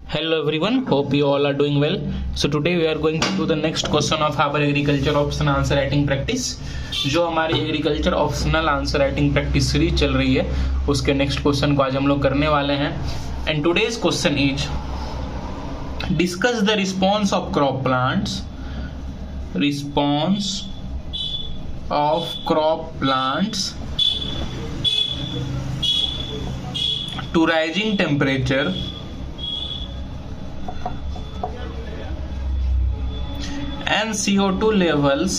Hello everyone, hope you all are doing well. So today we are going to do the next question of our agriculture option answer writing practice. जो हमारी agriculture optional answer writing practice series चल रही है उसके next question को आज हम लोग करने वाले हैं. And today's question is discuss the response of crop plants to rising temperature and CO2 levels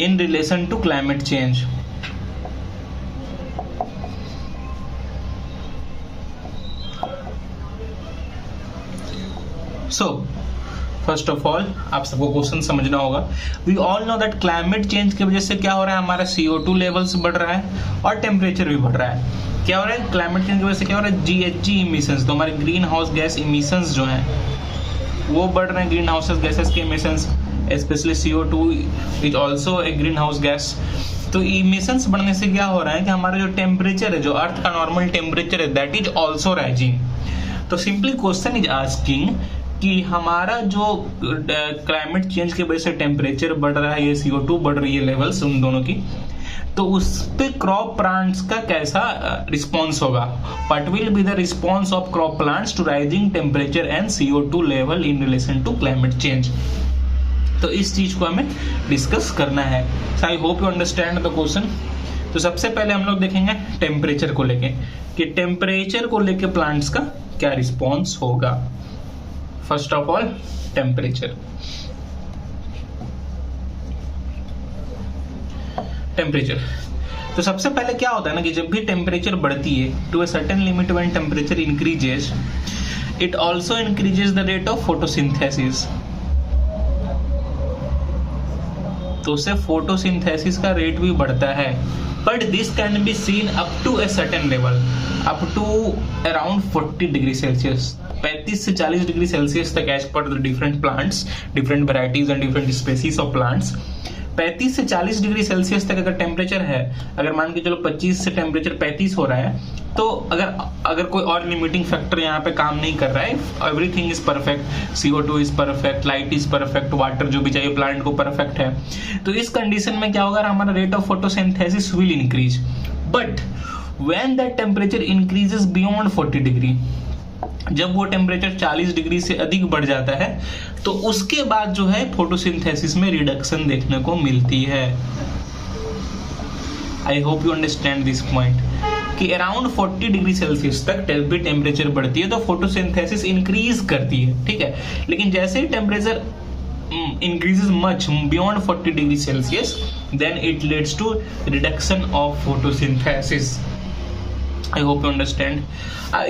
in relation to climate change. So first of all आप सबको क्वेश्चन समझना होगा. We all know that climate change की वजह से क्या हो रहा है, हमारा CO2 लेवल्स बढ़ रहा है और टेम्परेचर भी बढ़ रहा है. क्या हो रहा है क्लाइमेट चेंज की वजह से, क्या हो रहा है GHG इमिशंस, तो हमारे ग्रीन हाउस गैस इमिशंस जो हैं वो बढ़ रहे हैं. ग्रीन हाउस गैसेस के emissions specially CO2 is also a green house gas. तो इमिशंस बढ़ने से क्या हो रहा है कि हमारा जो टेम्परेचर है, जो अर्थ का नॉर्मल टेम्परेचर है, दैट इज ऑल्सो राइजिंग. तो सिंपली क्वेश्चन इज आस्किंग कि हमारा जो क्लाइमेट चेंज की वजह से टेम्परेचर बढ़ रहा है, ये CO2 बढ़ रही है लेवल्स उन दोनों की, तो उस पे क्रॉप प्लांट्स का कैसा रिस्पॉन्स होगा. What will be the response of crop plants to rising temperature and CO2 level in relation to climate change. तो इस चीज को हमें डिस्कस करना है. So I hope you understand the question. तो सबसे पहले हम लोग देखेंगे टेम्परेचर को लेके कि टेम्परेचर को लेके प्लांट्स का क्या रिस्पॉन्स होगा. First of all temperature. तो सबसे पहले क्या होता है ना कि जब भी टेम्परेचर बढ़ती है to a certain limit, when temperature increases it also increases the rate of photosynthesis. तो उससे फोटोसिंथेसिस का रेट भी बढ़ता है. But this can be seen up to a certain level, up to around 40 degree Celsius, 35 से 40 degree Celsius तक as per the different plants, different varieties and different species of plants. 35 से 40 degree Celsius तक अगर temperature है, अगर मान के चलो 25 से टेम्परेचर 35 हो रहा है, तो अगर कोई और लिमिटिंग फैक्टर यहाँ पे काम नहीं कर रहा है, everything is perfect, CO2 is perfect, light is perfect, water जो भी चाहिए प्लांट को परफेक्ट है, तो इस कंडीशन में क्या होगा, हमारा rate of photosynthesis will increase. But when that temperature increases beyond 40 degree, जब वो टेम्परेचर 40 डिग्री से अधिक बढ़ जाता है, तो उसके बाद जो है फोटोसिंथेसिस में रिडक्शन देखने को मिलती है. आई hope you understand this point कि अराउंड 40 डिग्री सेल्सियस तक जब भी टेम्परेचर बढ़ती है तो फोटोसिंथेसिस इंक्रीज करती है, ठीक है. लेकिन जैसे ही temperature increases much beyond 40 degree Celsius, then it leads to reduction of photosynthesis. I hope you understand.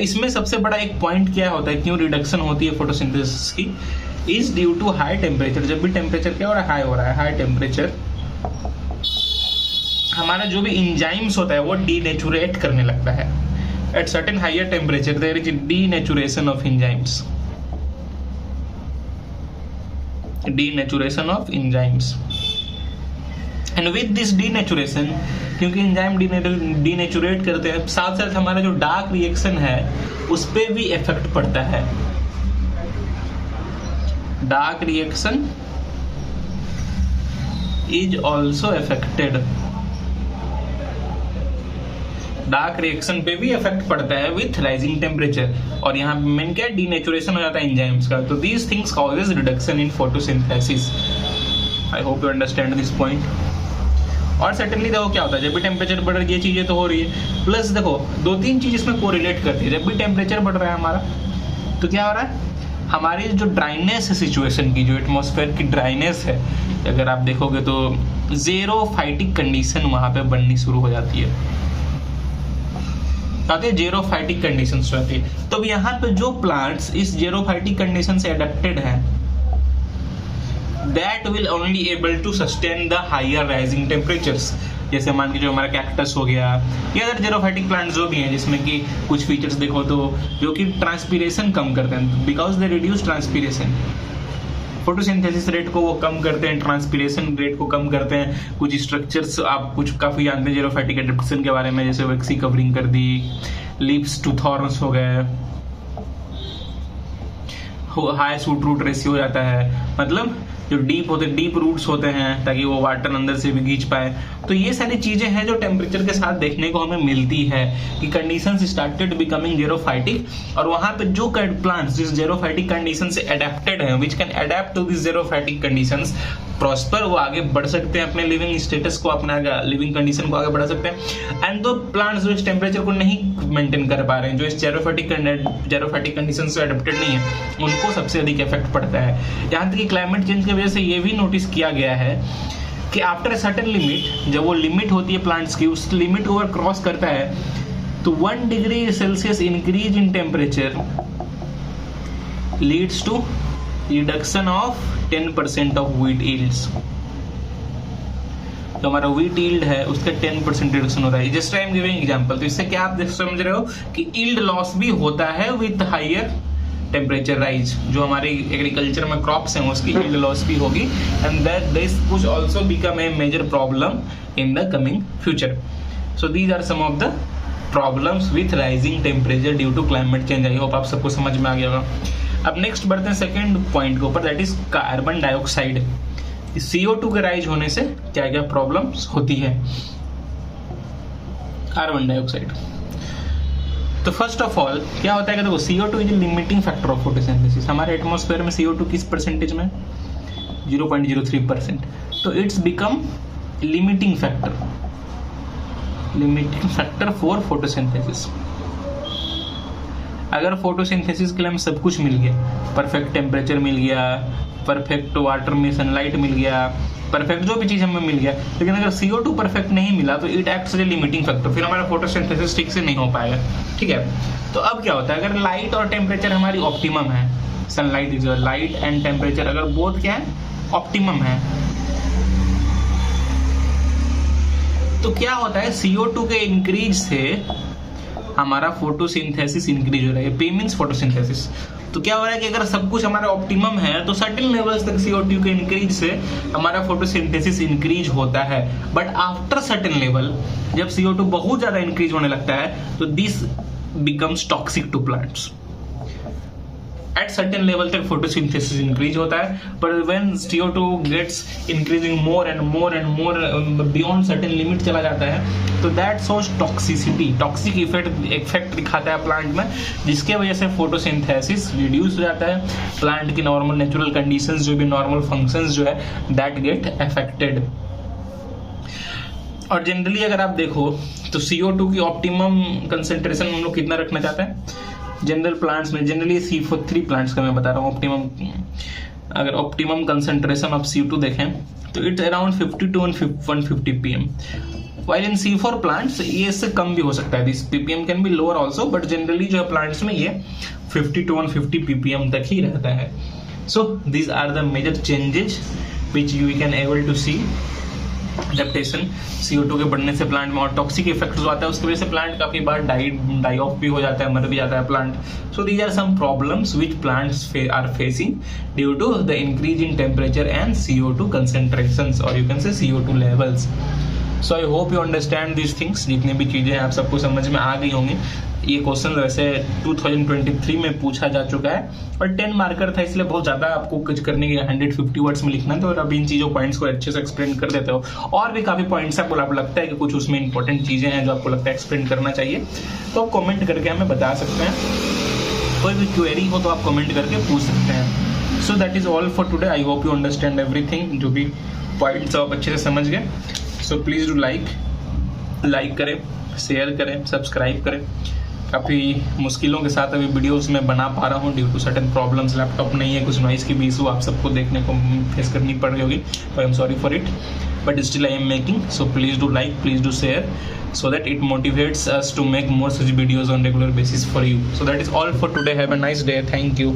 इसमें सबसे बड़ा एक पॉइंट क्या होता है, क्यों रिडक्शन होती है फोटोसिंथेसिस की, is due to high temperature. जब भी टेम्परेचर क्या हो रहा है, हाई हो रहा है, हाई टेम्परेचर, हमारा जो भी इंजाइम्स होता है वो डीनेचुरेट करने लगता है. At certain higher temperature there is denaturation of enzymes, denaturation of enzymes. And with this denaturation, क्योंकि एंजाइम डीनेचुरेट करते हैं, साथ साथ हमारा जो डार्क रिएक्शन है उस पर भी इफेक्ट पड़ता है. Dark reaction is also affected, dark reaction पे भी इफेक्ट पड़ता है विथ राइजिंग टेम्परेचर. और यहाँ मेन क्या डीनेचुरेशन हो जाता है एंजाइम्स का. तो these things causes reduction in photosynthesis. I hope you understand this point. और सर्टेनली देखो क्या होता है, जब भी टेम्परेचर बढ़ रही है चीजें तो हो रही है, प्लस देखो 2-3 चीज इसमें कोरिलेट करती है. जब भी टेम्परेचर बढ़ रहा है हमारा, तो क्या हो रहा है, हमारी जो ड्राइनेस है सिचुएशन की, जो एटमॉस्फेयर की ड्राइनेस है, अगर आप देखोगे तो ज़ेरोफाइटिक कंडीशन वहां पे बननी शुरू हो जाती है. जेरोफाइटिक कंडीशन रहती है. तो यहाँ पे जो प्लांट्स इस जेरोफाइटिक कंडीशन से अडेप्टेड हैं, that will only able to sustain the higher rising temperatures. जैसे मान के जो हमारा कैक्टस हो गया या अदर जेरोफाइटिक प्लांट्स जो भी हैं, जिसमें कि कुछ फीचर्स देखो तो जो कि ट्रांसपीरेशन कम करते हैं, because they reduce transpiration. Photosynthesis rate को वो कम करते हैं, ट्रांसपिरेशन रेट को कम करते हैं, कुछ स्ट्रक्चर्स आप कुछ काफ़ी जानते हैं जेरोफाइटिक एडेप्टेशन के बारे में, जैसे वैक्सी कवरिंग कर दी, लिप्स टू थॉर्न्स हो गए, हाई सूट रूट रेशियो हो जाता है, मतलब जो डीप रूट्स होते हैं ताकि वो वाटर अंदर से भी खींच पाए। तो ये सारी चीजें हैं जो टेम्परेचर के साथ देखने को हमें मिलती है कि कंडीशंस स्टार्टेड बिकमिंग जेरोफाइटिक, और वहां पे जो प्लांट्स जिस जेरोफाइटिक कंडीशन से अडेप्टेड हैं, which can adapt to this xerophytic conditions, prosper, वो आगे बढ़ सकते हैं, अपने लिविंग स्टेटस को, अपना लिविंग कंडीशन को आगे बढ़ा सकते हैं। एंड दो प्लांट्स जो इस टेम्परेचर को नहीं मेंटेन कर पा रहे हैं, जो इस जेरोफाइटिक कंडीशन से अडेप्टेड नहीं है, उनको सबसे अधिक इफेक्ट पड़ता है। यहाँ तक कि क्लाइमेट चेंज की वजह से ये भी नोटिस किया गया है कि आफ्टर सर्टेन लिमिट, जब वो लिमिट होती है प्लांट्स की, उस लिमिट को अगर क्रॉस करता है तो 1 degree Celsius increase in temperature leads to reduction of 10% of wheat yields. जो हमारा व्हीट यील्ड है उसका 10% रिडक्शन होता है। Just I am giving example. तो इससे क्या आप समझ रहे हो कि यील्ड लॉस भी होता है विथ हायर टेम्परेचर राइज। जो हमारे एग्रीकल्चर में क्रॉप्स हैं उसकी यील्ड लॉस भी होगी, and that this could also become a major problem in the coming future. So these are some of the problems with rising temperature due to climate change. I hope आप सबको समझ में आ गया होगा। अब next बढ़ते हैं सेकेंड पॉइंट के ऊपर, that is carbon dioxide. CO2 के राइज होने से क्या क्या प्रॉब्लम्स होती है। कार्बन डाइऑक्साइड, तो फर्स्ट ऑफ ऑल क्या होता है कि देखो CO2 is limiting factor of photosynthesis. हमारे एटमॉस्फेयर में CO2 किस परसेंटेज में, 0.03%। तो it's become limiting factor for photosynthesis. अगर फोटोसिंथेसिस के लिए हमें सब कुछ मिल गया, परफेक्ट टेम्परेचर मिल गया, परफेक्ट वाटर में सनलाइट मिल गया, परफेक्ट जो भी चीज हमें मिल गया, लेकिन अगर CO2 परफेक्ट नहीं मिला तो it acts as a limiting factor, फिर हमारा फोटोसिंथेसिस ठीक से नहीं हो पाएगा। ठीक है, तो अब क्या होता है, अगर लाइट और टेम्परेचर हमारी ऑप्टिमम है, sunlight is light and temperature अगर बोथ क्या है, ऑप्टिमम है, तो क्या होता है, CO2 के इंक्रीज से हमारा फोटोसिंथेसिस इंक्रीज हो रहा है। P means photosynthesis. तो क्या हो रहा है कि अगर सब कुछ हमारा ऑप्टिमम है तो सर्टेन लेवल्स तक CO2 के इंक्रीज से हमारा फोटोसिंथेसिस इंक्रीज होता है। बट आफ्टर सर्टेन लेवल, जब CO2 बहुत ज्यादा इंक्रीज होने लगता है तो this becomes toxic to plants. At certain level तक फोटोसिंथेसिस इंक्रीज होता है, पर when CO2 gets increasing more and more and more beyond certain limit चला जाता है, तो that shows toxicity, toxic effect दिखाता है प्लांट में, जिसके वजह से फोटोसिंथेसिस रिड्यूस हो जाता है। प्लांट की नॉर्मल नेचुरल कंडीशंस, जो भी नॉर्मल फंक्शंस जो है, दैट गेट अफेक्टेड। और जनरली अगर आप देखो तो CO2 की ऑप्टिमम कंसेंट्रेशन हम लोग कितना रखना चाहते हैं जनरल प्लांट्स में, जनरली C3 प्लांट्स का मैं बता रहा हूँ ऑप्टिमम। अगर ऑप्टिमम कंसेंट्रेशन ऑफ CO2 देखें तो it's around 50 to 150 ppm, while in C4 plants ये इससे कम भी हो सकता है, this ppm can be lower also, but generally जो है प्लांट्स में ये 50 to 150 ppm तक ही रहता है। So these are the major changes which you can able to see. Adaptation, CO2 के बढ़ने से प्लांट में और टॉक्सिक इफेक्ट जो आता है उसकी वजह से प्लांट काफी बार डाई ऑफ भी हो जाता है, मर भी जाता है plant. So these are some problems which plants are facing due to the increase in temperature and CO2 concentrations, और you can say CO2 levels. So I hope you understand these things. जितने भी चीजें हैं आप सबको समझ में आ गई होंगी। ये क्वेश्चन वैसे 2023 में पूछा जा चुका है और 10 मार्कर था, इसलिए बहुत ज्यादा आपको कुछ करने के 150 वर्ड्स में लिखना था, और अब इन चीजों पॉइंट्स को अच्छे से एक्सप्लेन कर देते हो। और भी काफी पॉइंट्स आपको लगता है कि कुछ उसमें इंपॉर्टेंट चीजें हैं जो आपको लगता है एक्सप्लेन करना चाहिए, तो आप कमेंट करके हमें बता सकते हैं। कोई भी क्वेरी हो तो आप कमेंट करके पूछ सकते हैं। So that is all for today. I hope you understand everything, जो भी पॉइंट्स आप अच्छे से समझ गए। सो प्लीज डू लाइक करें, शेयर करें, सब्सक्राइब करें। काफ़ी मुश्किलों के साथ अभी वीडियोस में बना पा रहा हूँ due to certain problems. Laptop नहीं है, कुछ नॉइस की भी इशू आप सबको देखने को फेस करनी पड़ रही होगी, तो I am sorry for it, but still I am making. So please do like, please do share, so that it motivates us to make more such videos on regular basis for you. So that is all for today. Have a nice day. Thank you.